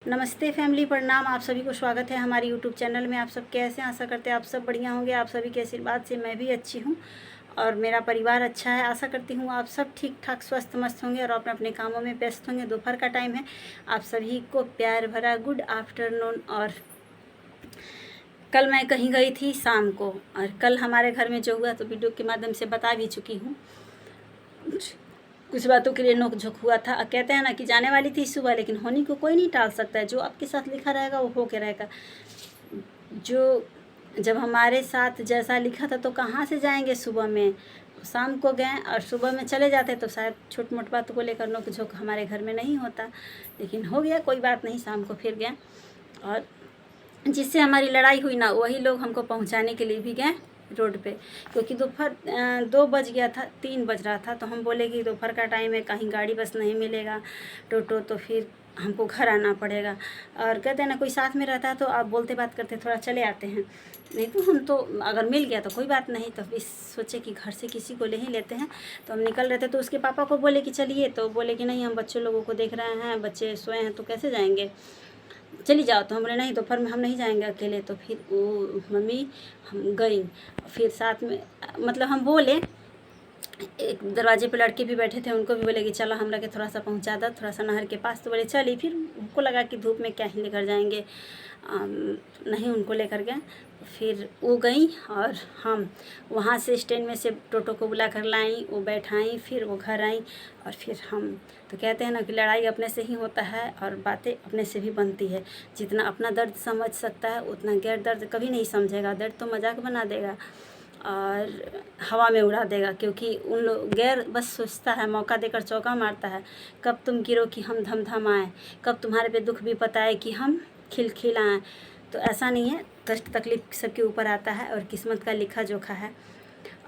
नमस्ते फैमिली, प्रणाम। आप सभी को स्वागत है हमारे यूट्यूब चैनल में। आप सब कैसे हैं? आशा करते हैं आप सब बढ़िया होंगे। आप सभी के आशीर्वाद से मैं भी अच्छी हूँ और मेरा परिवार अच्छा है। आशा करती हूँ आप सब ठीक ठाक स्वस्थ मस्त होंगे और अपने अपने कामों में व्यस्त होंगे। दोपहर का टाइम है। आप सभी को प्यार भरा गुड आफ्टरनून। और कल मैं कहीं गई थी शाम को, और कल हमारे घर में जो हुआ तो वीडियो के माध्यम से बता भी चुकी हूँ। कुछ बातों के लिए नोक झोंक हुआ था। कहते हैं ना कि जाने वाली थी सुबह, लेकिन होने को कोई नहीं टाल सकता है। जो आपके साथ लिखा रहेगा वो हो के रहेगा। जो जब हमारे साथ जैसा लिखा था तो कहाँ से जाएंगे सुबह में, शाम को गए और सुबह में चले जाते तो शायद छोट मोट बातों को लेकर नोक झोंक हमारे घर में नहीं होता, लेकिन हो गया, कोई बात नहीं। शाम को फिर गए और जिससे हमारी लड़ाई हुई ना, वही लोग हमको पहुंचाने के लिए भी गए रोड पे, क्योंकि दोपहर 2 बज गया था, 3 बज रहा था। तो हम बोले कि दोपहर का टाइम है, कहीं गाड़ी बस नहीं मिलेगा, टोटो, तो फिर हमको घर आना पड़ेगा। और कहते हैं ना, कोई साथ में रहता है तो आप बोलते बात करते थोड़ा चले आते हैं, नहीं तो हम तो अगर मिल गया तो कोई बात नहीं। तो इस सोचे कि घर से किसी को ले ही लेते हैं। तो हम निकल रहे थे तो उसके पापा को बोले कि चलिए, तो बोले कि नहीं, हम बच्चों लोगों को देख रहे हैं, बच्चे सोए हैं तो कैसे जाएंगे, चली जाओ। तो हम बोले नहीं, दोपहर में हम नहीं जाएंगे अकेले। तो फिर वो मम्मी हम गई, फिर साथ में मतलब हम बोले, एक दरवाजे पे लड़के भी बैठे थे, उनको भी बोले कि चलो हमरा के थोड़ा सा पहुंचा दो, थोड़ा सा नहर के पास। तो बोले चली। फिर उनको लगा कि धूप में क्या ही लेकर जाएंगे, नहीं उनको लेकर गए। फिर वो गई और हम वहाँ से स्टैंड में से टोटो को बुला कर लाई, वो बैठाई, फिर वो घर आई और फिर हम। तो कहते हैं ना कि लड़ाई अपने से ही होता है और बातें अपने से भी बनती है। जितना अपना दर्द समझ सकता है उतना गैर दर्द कभी नहीं समझेगा। दर्द तो मजाक बना देगा और हवा में उड़ा देगा, क्योंकि उन लोग गैर बस सोचता है, मौका देकर चौका मारता है। कब तुम गिरो कि हम धम आए, कब तुम्हारे पे दुख भी पता है कि हम खिलखिलाएं। तो ऐसा नहीं है, कष्ट तकलीफ सबके ऊपर आता है और किस्मत का लिखा जोखा है।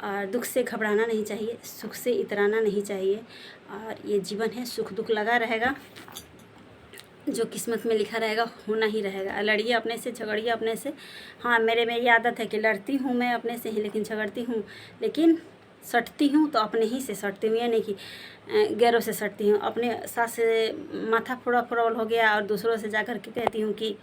और दुख से घबराना नहीं चाहिए, सुख से इतराना नहीं चाहिए। और ये जीवन है, सुख दुख लगा रहेगा, जो किस्मत में लिखा रहेगा होना ही रहेगा। लड़िए अपने से, झगड़िए अपने से। हाँ, मेरे में ये आदत है कि लड़ती हूँ मैं अपने से ही, लेकिन झगड़ती हूँ, लेकिन सटती हूँ तो अपने ही से सटती हूँ, ये नहीं कि गैरों से सटती हूँ। अपने साथ से माथा फोड़ा फोड़ल हो गया और दूसरों से जाकर के कहती हूँ कि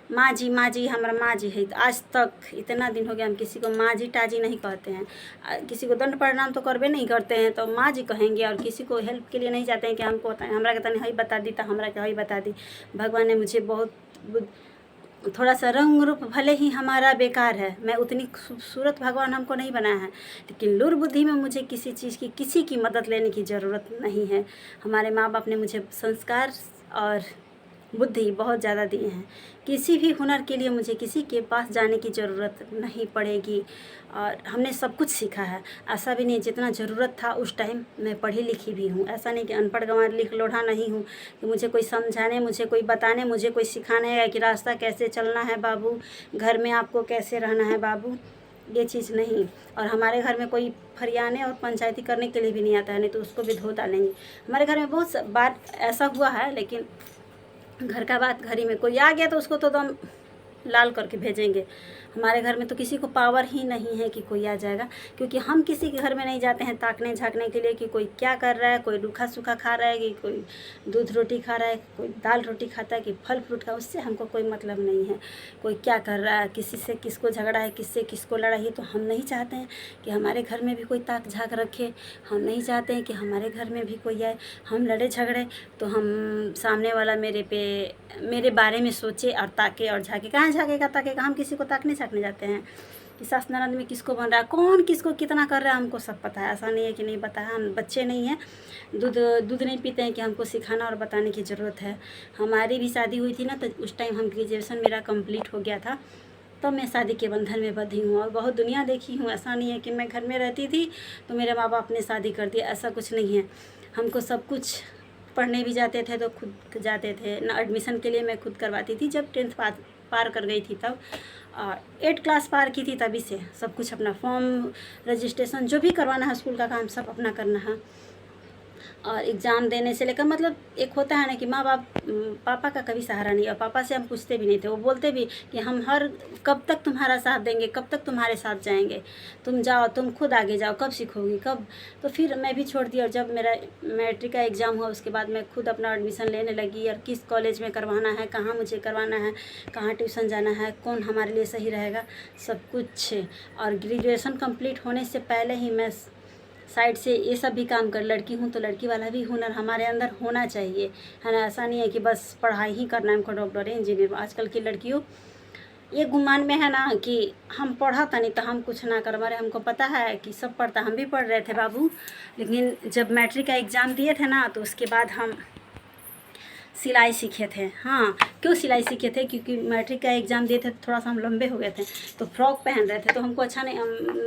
माँ जी हमारा माँ जी है। तो आज तक इतना दिन हो गया हम किसी को माँ जी टाजी नहीं कहते हैं। किसी को दंड प्रणाम तो करबे नहीं करते हैं, तो माँ जी कहेंगे। और किसी को हेल्प के लिए नहीं जाते हैं कि हमको हमरा के तनी हई बता दी, तो हमरा के हई बता दी। भगवान ने मुझे बहुत थोड़ा सा रंग रूप भले ही हमारा बेकार है, मैं उतनी खूबसूरत भगवान हमको नहीं बनाया है, लेकिन लुर बुद्धि में मुझे किसी चीज़ की, किसी की मदद लेने की ज़रूरत नहीं है। हमारे माँ बाप ने मुझे संस्कार और बुद्धि बहुत ज़्यादा दिए हैं। किसी भी हुनर के लिए मुझे किसी के पास जाने की ज़रूरत नहीं पड़ेगी और हमने सब कुछ सीखा है। ऐसा भी नहीं, जितना ज़रूरत था उस टाइम मैं पढ़ी लिखी भी हूँ। ऐसा नहीं कि अनपढ़ गंवार लिख लोढ़ा नहीं हूँ कि मुझे कोई समझाने, मुझे कोई बताने, मुझे कोई सिखाने है कि रास्ता कैसे चलना है बाबू, घर में आपको कैसे रहना है बाबू, ये चीज़ नहीं। और हमारे घर में कोई फरियाने और पंचायती करने के लिए भी नहीं आता है, नहीं तो उसको भी धो डालेंगे। हमारे घर में बहुत बार ऐसा हुआ है, लेकिन घर का बात घर ही में। कोई आ गया तो उसको तो दम लाल करके भेजेंगे। हमारे घर में तो किसी को पावर ही नहीं है कि कोई आ जाएगा, क्योंकि हम किसी के घर में नहीं जाते हैं ताकने झाँकने के लिए कि कोई क्या कर रहा है, कोई रूखा सूखा खा रहा है, कि कोई दूध रोटी खा रहा है, कोई दाल रोटी खाता है, कि फल फ्रूट का, उससे हमको कोई मतलब नहीं है। कोई क्या कर रहा है, किसी से किसको झगड़ा है, किससे किसको लड़ाई है, तो हम नहीं चाहते हैं कि हमारे घर में भी कोई ताक झाँक रखे। हम नहीं चाहते हैं कि हमारे घर में भी कोई आए, हम लड़े झगड़े तो हम सामने वाला मेरे बारे में सोचे और ताके और झाँके। कहाँ झाँकेगा ताकेगा, हम किसी को ताकने झाँकने जाते हैं कि सास ननद में किसको बन रहा है, कौन किसको कितना कर रहा है, हमको सब पता है। ऐसा नहीं है कि नहीं पता है, हम बच्चे नहीं हैं, दूध नहीं पीते हैं कि हमको सिखाना और बताने की ज़रूरत है। हमारी भी शादी हुई थी ना, तो उस टाइम हम ग्रेजुएशन मेरा कंप्लीट हो गया था, तब मैं शादी के बंधन में बंधी हूँ और बहुत दुनिया देखी हूँ। ऐसा नहीं है कि मैं घर में रहती थी तो मेरे माँ बाप ने शादी कर दिया, ऐसा कुछ नहीं है। हमको सब कुछ, पढ़ने भी जाते थे तो खुद जाते थे ना, एडमिशन के लिए मैं खुद करवाती थी। जब 10th पार कर गई थी तब, और 8 क्लास पार की थी तभी से सब कुछ अपना फॉर्म रजिस्ट्रेशन जो भी करवाना है, स्कूल का काम सब अपना करना है। और एग्ज़ाम देने से लेकर मतलब एक होता है ना कि माँ बाप पापा का कभी सहारा नहीं, और पापा से हम पूछते भी नहीं थे। वो बोलते भी कि हम कब तक तुम्हारा साथ देंगे, कब तक तुम्हारे साथ जाएंगे, तुम जाओ, तुम खुद आगे जाओ, कब सीखोगी कब। तो फिर मैं भी छोड़ दिया, और जब मेरा मैट्रिक का एग्ज़ाम हुआ उसके बाद मैं खुद अपना एडमिशन लेने लगी, और किस कॉलेज में करवाना है, कहाँ मुझे करवाना है, कहाँ ट्यूशन जाना है, कौन हमारे लिए सही रहेगा, सब कुछ। और ग्रेजुएशन कंप्लीट होने से पहले ही मैं साइड से ये सब भी काम कर, लड़की हूँ तो लड़की वाला भी हुनर हमारे अंदर होना चाहिए, है ना। ऐसा नहीं है कि बस पढ़ाई ही करना है हमको, डॉक्टर इंजीनियर। आजकल की लड़कियों ये गुमान में है ना कि हम पढ़ा था नहीं तो हम कुछ ना कर पारे। हमको पता है कि सब पढ़ता, हम भी पढ़ रहे थे बाबू, लेकिन जब मैट्रिक का एग्ज़ाम दिए थे ना तो उसके बाद हम सिलाई सीखे थे। हाँ, क्यों सिलाई सीखे थे? क्योंकि मैट्रिक का एग्ज़ाम दिए थे तो थोड़ा सा हम लंबे हो गए थे, तो फ्रॉक पहन रहे थे, तो हमको अच्छा नहीं,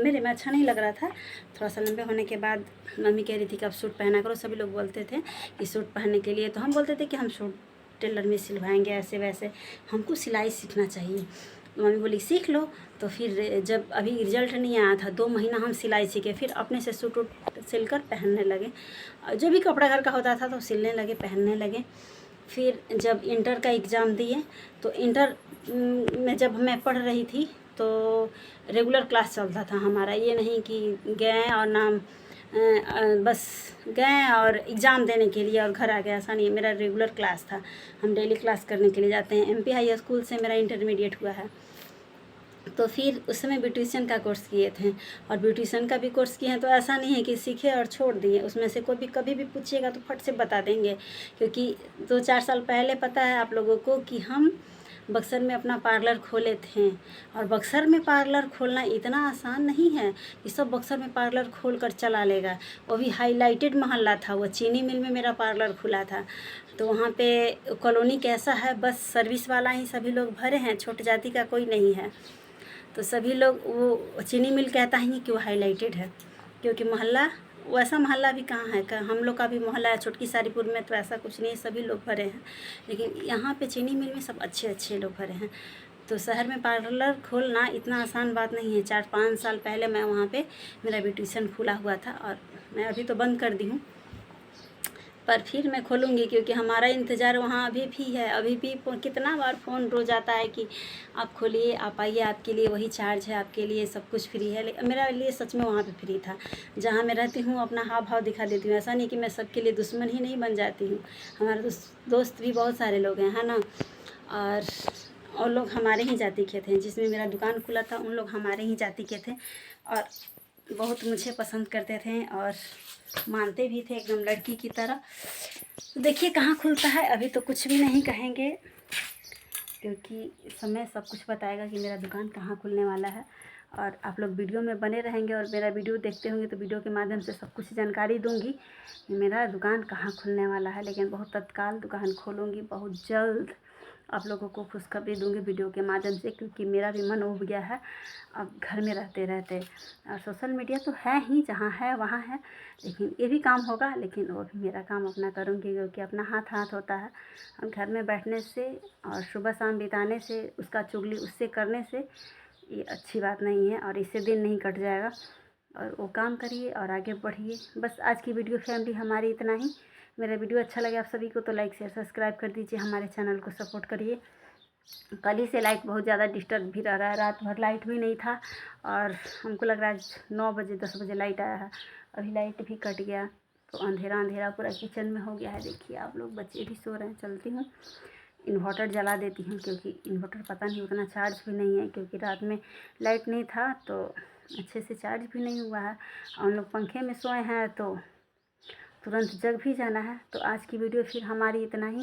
मेरे में अच्छा नहीं लग रहा था। थोड़ा सा लंबे होने के बाद मम्मी कह रही थी कि अब सूट पहना करो। सभी लोग बोलते थे कि सूट पहनने के लिए, तो हम बोलते थे कि हम सूट टेलर में सिलवाएंगे, ऐसे वैसे, हमको सिलाई सीखना चाहिए। मम्मी बोली सीख लो। तो फिर जब अभी रिजल्ट नहीं आया था, 2 महीना हम सिलाई सीखे, फिर अपने से सूट सिलकर पहनने लगे। जो भी कपड़ा घर का होता था तो सिलने लगे, पहनने लगे। फिर जब इंटर का एग्ज़ाम दिए तो इंटर में जब मैं पढ़ रही थी तो रेगुलर क्लास चलता था हमारा। ये नहीं कि गए और नाम बस गए और एग्ज़ाम देने के लिए और घर आ गए, ऐसा नहीं है। मेरा रेगुलर क्लास था, हम डेली क्लास करने के लिए जाते हैं। MP हाई स्कूल से मेरा इंटरमीडिएट हुआ है। तो फिर उस समय ब्यूटिशियन का कोर्स किए थे, और ब्यूटिशियन का भी कोर्स किए हैं, तो ऐसा नहीं है कि सीखे और छोड़ दिए। उसमें से कोई भी कभी भी पूछिएगा तो फट से बता देंगे, क्योंकि 2-4 साल पहले पता है आप लोगों को कि हम बक्सर में अपना पार्लर खोले थे। और बक्सर में पार्लर खोलना इतना आसान नहीं है कि सब बक्सर में पार्लर खोल कर चला लेगा। वो भी हाईलाइटेड मोहल्ला था, वो चीनी मिल में मेरा पार्लर खुला था। तो वहाँ पे कॉलोनी कैसा है, बस सर्विस वाला ही सभी लोग भरे हैं, छोटी जाति का कोई नहीं है। तो सभी लोग, वो चीनी मिल कहता ही कि वो हाईलाइटेड है, क्योंकि मोहल्ला वैसा मोहल्ला भी कहाँ है। हम लोग का भी मोहल्ला है छोटकी सारीपुर में, तो ऐसा कुछ नहीं है, सभी लोग भरे हैं। लेकिन यहाँ पे चीनी मिल में सब अच्छे अच्छे लोग भरे हैं। तो शहर में पार्लर खोलना इतना आसान बात नहीं है। 4-5 साल पहले मैं वहाँ पे मेरा ब्यूटिशियन खुला हुआ था, और मैं अभी तो बंद कर दी हूँ, पर फिर मैं खोलूँगी, क्योंकि हमारा इंतज़ार वहाँ अभी भी है। अभी भी कितना बार फ़ोन रोज़ आता है कि आप खोलिए, आप आइए, आपके लिए वही चार्ज है, आपके लिए सब कुछ फ्री है। लेकिन मेरे लिए सच में वहाँ पे फ्री था। जहाँ मैं रहती हूँ अपना हाव भाव दिखा देती हूँ। ऐसा नहीं कि मैं सबके लिए दुश्मन ही नहीं बन जाती हूँ। हमारे दोस्त भी बहुत सारे लोग हैं, है ना। और लोग हमारे ही जाति के थे, जिसमें मेरा दुकान खुला था उन लोग हमारे ही जाति के थे, और बहुत मुझे पसंद करते थे और मानते भी थे एकदम लड़की की तरह। तो देखिए कहाँ खुलता है, अभी तो कुछ भी नहीं कहेंगे, क्योंकि समय सब कुछ बताएगा कि मेरा दुकान कहाँ खुलने वाला है। और आप लोग वीडियो में बने रहेंगे और मेरा वीडियो देखते होंगे, तो वीडियो के माध्यम से सब कुछ जानकारी दूंगी कि मेरा दुकान कहाँ खुलने वाला है। लेकिन बहुत तत्काल दुकान खोलूँगी, बहुत जल्द आप लोगों को खुशखबरी दूंगी वीडियो के माध्यम से, क्योंकि मेरा भी मन उब गया है अब घर में रहते रहते। और सोशल मीडिया तो है ही, जहाँ है वहाँ है, लेकिन ये भी काम होगा, लेकिन वो भी मेरा काम अपना करूँगी, क्योंकि अपना हाथ हाथ होता है। और घर में बैठने से और सुबह शाम बिताने से, उसका चुगली उससे करने से, ये अच्छी बात नहीं है, और इससे दिन नहीं कट जाएगा। और वो काम करिए और आगे बढ़िए। बस आज की वीडियो फैमिली हमारी इतना ही। मेरा वीडियो अच्छा लगे आप सभी को तो लाइक शेयर सब्सक्राइब कर दीजिए, हमारे चैनल को सपोर्ट करिए। कल ही से लाइट बहुत ज़्यादा डिस्टर्ब भी रह रहा है, रात भर लाइट भी नहीं था, और हमको लग रहा है 9 बजे 10 बजे लाइट आया है, अभी लाइट भी कट गया। तो अंधेरा अंधेरा पूरा किचन में हो गया है। देखिए आप लोग, बच्चे भी सो रहे हैं। चलती हूँ, इन्वर्टर जला देती हूँ, क्योंकि इन्वर्टर पता नहीं उतना चार्ज भी नहीं है, क्योंकि रात में लाइट नहीं था तो अच्छे से चार्ज भी नहीं हुआ है। और हम लोग पंखे में सोए हैं तो तुरंत जग भी जाना है। तो आज की वीडियो फिर हमारी इतना ही।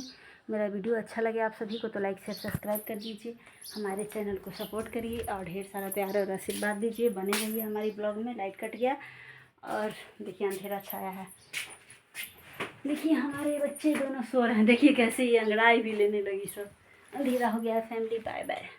मेरा वीडियो अच्छा लगे आप सभी को तो लाइक शेयर सब्सक्राइब कर दीजिए, हमारे चैनल को सपोर्ट करिए और ढेर सारा प्यार और आशीर्वाद दीजिए। बने रहिए हमारी ब्लॉग में। लाइट कट गया और देखिए अंधेरा छाया है। देखिए हमारे बच्चे दोनों सो रहे हैं, देखिए कैसे ये अंगड़ाई भी लेने लगी। सब अंधेरा हो गया है फैमिली। Bye bye.